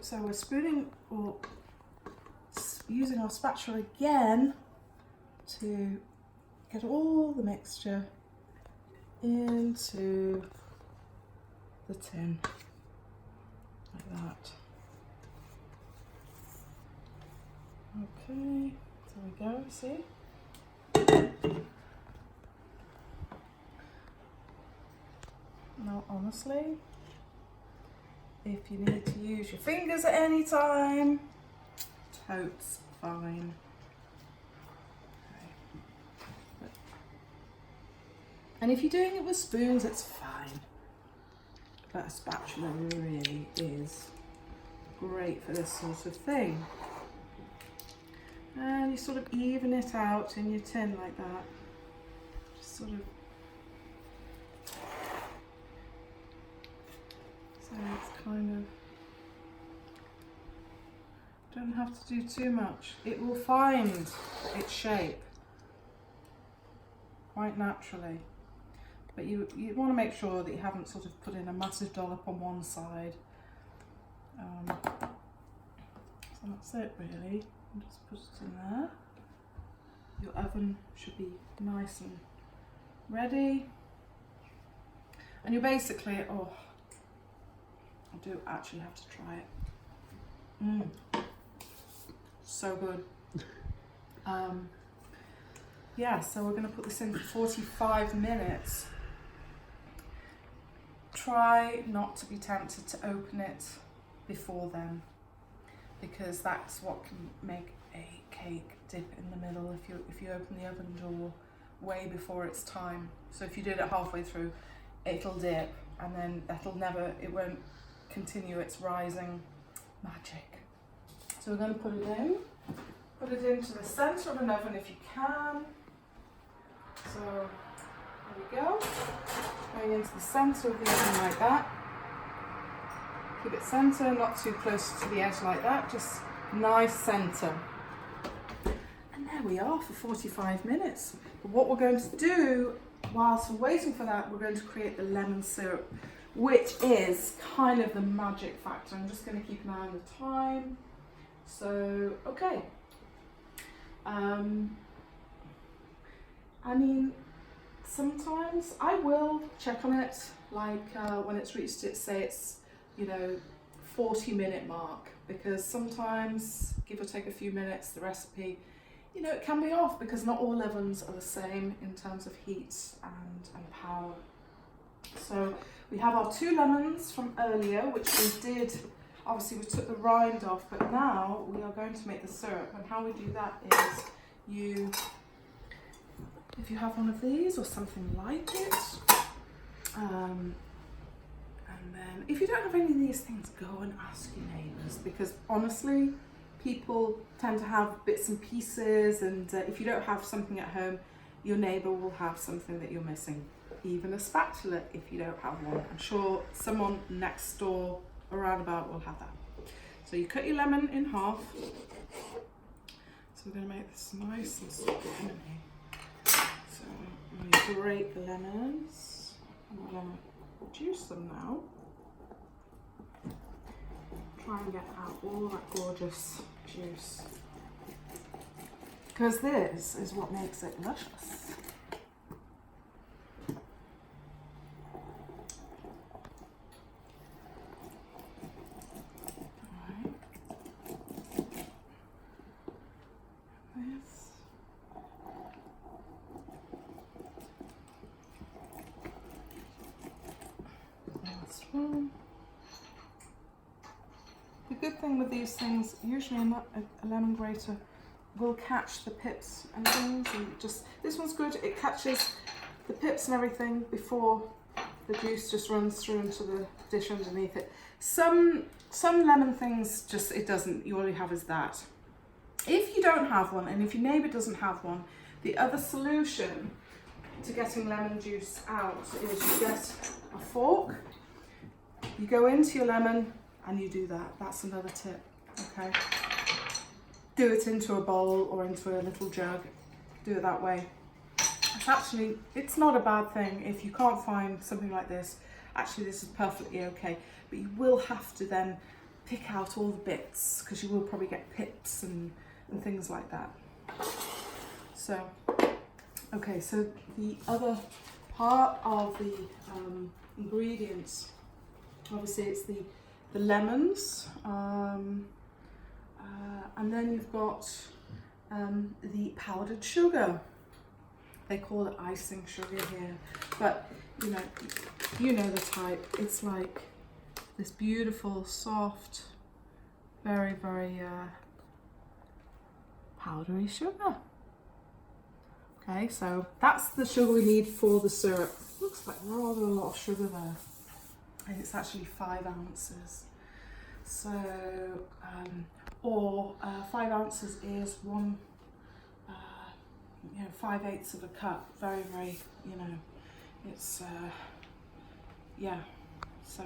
So we're spooning or using our spatula again to get all the mixture into the tin, like that. Okay, there we go, see? Now honestly, if you need to use your fingers at any time, totes fine. Okay. And if you're doing it with spoons, it's fine. But a spatula really is great for this sort of thing. And you sort of even it out in your tin like that. Just sort of. So it's kind of, don't have to do too much. It will find its shape quite naturally. But you want to make sure that you haven't sort of put in a massive dollop on one side. So that's it really. And just put it in there. Your oven should be nice and ready. And you basically, oh, I do actually have to try it. So good. Yeah, so we're going to put this in for 45 minutes. Try not to be tempted to open it before then, because that's what can make a cake dip in the middle if you open the oven door way before it's time. So if you did it halfway through, it'll dip, and then it won't continue its rising magic. So we're going to put it into the centre of an oven if you can. So there we go, going into the centre of the oven like that. Keep it centre, not too close to the edge like that, just nice centre. And there we are for 45 minutes. But what we're going to do whilst we're waiting for that, we're going to create the lemon syrup, which is kind of the magic factor. I'm just going to keep an eye on the time. So, okay. I mean, sometimes I will check on it, like when it's reached it's 40-minute mark, because sometimes, give or take a few minutes, the recipe, it can be off, because not all ovens are the same in terms of heat and power. So we have our 2 lemons from earlier, which we did, obviously we took the rind off, but now we are going to make the syrup. And how we do that is if you have one of these or something like it, and then if you don't have any of these things, go and ask your neighbours, because honestly, people tend to have bits and pieces, and if you don't have something at home, your neighbour will have something that you're missing. Even a spatula if you don't have one. I'm sure someone next door or around about will have that. So you cut your lemon in half. So we're going to make this nice and lemony. So I'm going to grate the lemons. And we're going to juice them now. Try and get out all that gorgeous juice, because this is what makes it luscious. Alright. This. Last one. The good thing with these things, usually a lemon grater will catch the pips and things, and just, this one's good, it catches the pips and everything before the juice just runs through into the dish underneath it. Some lemon things just, it doesn't, you all you have is that. If you don't have one, and if your neighbour doesn't have one, the other solution to getting lemon juice out is you get a fork, you go into your lemon, and you do that. That's another tip, okay? Do it into a bowl or into a little jug. Do it that way. It's not a bad thing if you can't find something like this. Actually, this is perfectly okay. But you will have to then pick out all the bits, because you will probably get pips and things like that. So, okay, so the other part of the ingredients, obviously it's the lemons, and then you've got the powdered sugar. They call it icing sugar here, but you know the type. It's like this beautiful, soft, very, very powdery sugar. Okay, so that's the sugar we need for the syrup. Looks like rather a lot of sugar there, and it's actually 5 ounces. So, 5 ounces is 5/8 of a cup. Very, very, it's yeah. So